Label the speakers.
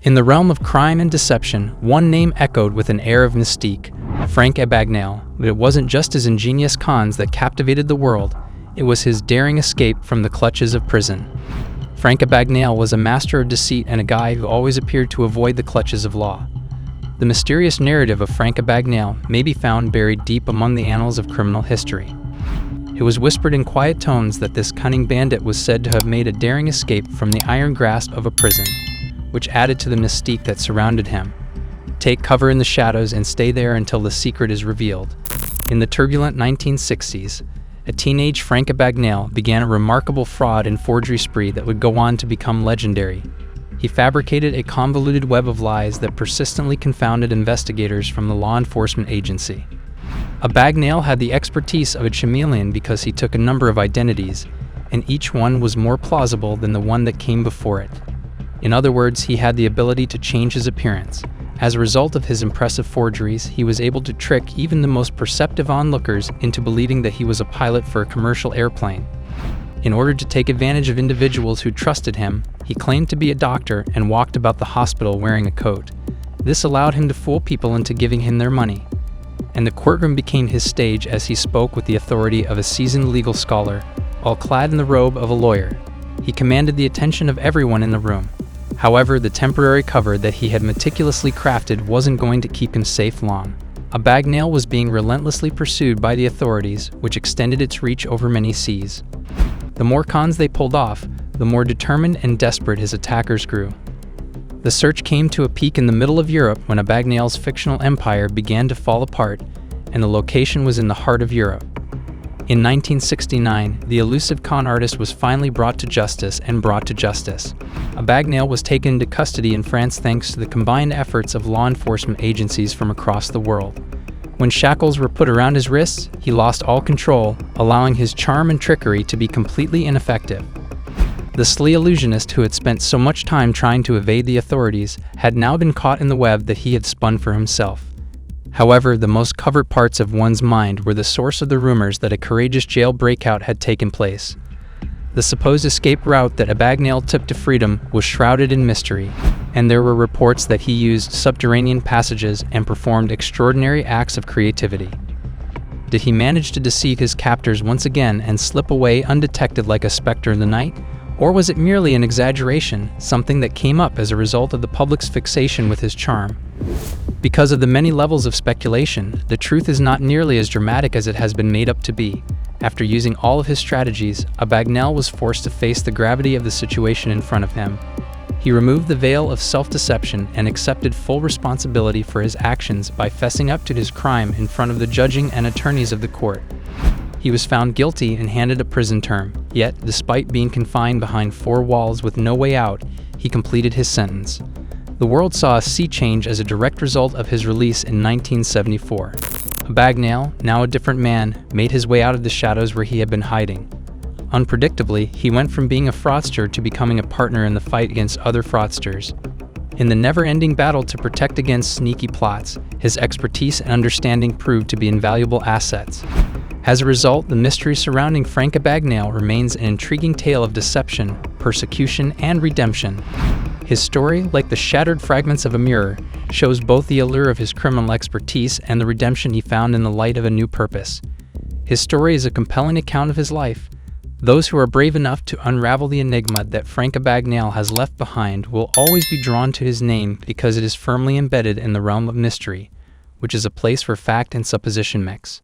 Speaker 1: In the realm of crime and deception, one name echoed with an air of mystique: Frank Abagnale. But it wasn't just his ingenious cons that captivated the world, it was his daring escape from the clutches of prison. Frank Abagnale was a master of deceit and a guy who always appeared to avoid the clutches of law. The mysterious narrative of Frank Abagnale may be found buried deep among the annals of criminal history. It was whispered in quiet tones that this cunning bandit was said to have made a daring escape from the iron grasp of a prison, which added to the mystique that surrounded him. Take cover in the shadows and stay there until the secret is revealed. In the turbulent 1960s, a teenage Frank Abagnale began a remarkable fraud and forgery spree that would go on to become legendary. He fabricated a convoluted web of lies that persistently confounded investigators from the law enforcement agency. Abagnale had the expertise of a chameleon because he took a number of identities, and each one was more plausible than the one that came before it. In other words, he had the ability to change his appearance. As a result of his impressive forgeries, he was able to trick even the most perceptive onlookers into believing that he was a pilot for a commercial airplane. In order to take advantage of individuals who trusted him, he claimed to be a doctor and walked about the hospital wearing a coat. This allowed him to fool people into giving him their money, and the courtroom became his stage as he spoke with the authority of a seasoned legal scholar, while clad in the robe of a lawyer. He commanded the attention of everyone in the room. However, the temporary cover that he had meticulously crafted wasn't going to keep him safe long. Abagnale was being relentlessly pursued by the authorities, which extended its reach over many seas. The more cons they pulled off, the more determined and desperate his attackers grew. The search came to a peak in the middle of Europe when Abagnale's fictional empire began to fall apart, and the location was in the heart of Europe. In 1969, the elusive con artist was finally brought to justice. Abagnale was taken into custody in France thanks to the combined efforts of law enforcement agencies from across the world. When shackles were put around his wrists, he lost all control, allowing his charm and trickery to be completely ineffective. The sly illusionist who had spent so much time trying to evade the authorities had now been caught in the web that he had spun for himself. However, the most covert parts of one's mind were the source of the rumors that a courageous jail breakout had taken place. The supposed escape route that Abagnale took to freedom was shrouded in mystery, and there were reports that he used subterranean passages and performed extraordinary acts of creativity. Did he manage to deceive his captors once again and slip away undetected like a specter in the night? Or was it merely an exaggeration, something that came up as a result of the public's fixation with his charm? Because of the many levels of speculation, the truth is not nearly as dramatic as it has been made up to be. After using all of his strategies, Abagnale was forced to face the gravity of the situation in front of him. He removed the veil of self-deception and accepted full responsibility for his actions by fessing up to his crime in front of the judging and attorneys of the court. He was found guilty and handed a prison term, yet, despite being confined behind four walls with no way out, he completed his sentence. The world saw a sea change as a direct result of his release in 1974. Abagnale, now a different man, made his way out of the shadows where he had been hiding. Unpredictably, he went from being a fraudster to becoming a partner in the fight against other fraudsters. In the never-ending battle to protect against sneaky plots, his expertise and understanding proved to be invaluable assets. As a result, the mystery surrounding Frank Abagnale remains an intriguing tale of deception, persecution, and redemption. His story, like the shattered fragments of a mirror, shows both the allure of his criminal expertise and the redemption he found in the light of a new purpose. His story is a compelling account of his life. Those who are brave enough to unravel the enigma that Frank Abagnale has left behind will always be drawn to his name because it is firmly embedded in the realm of mystery, which is a place where fact and supposition mix.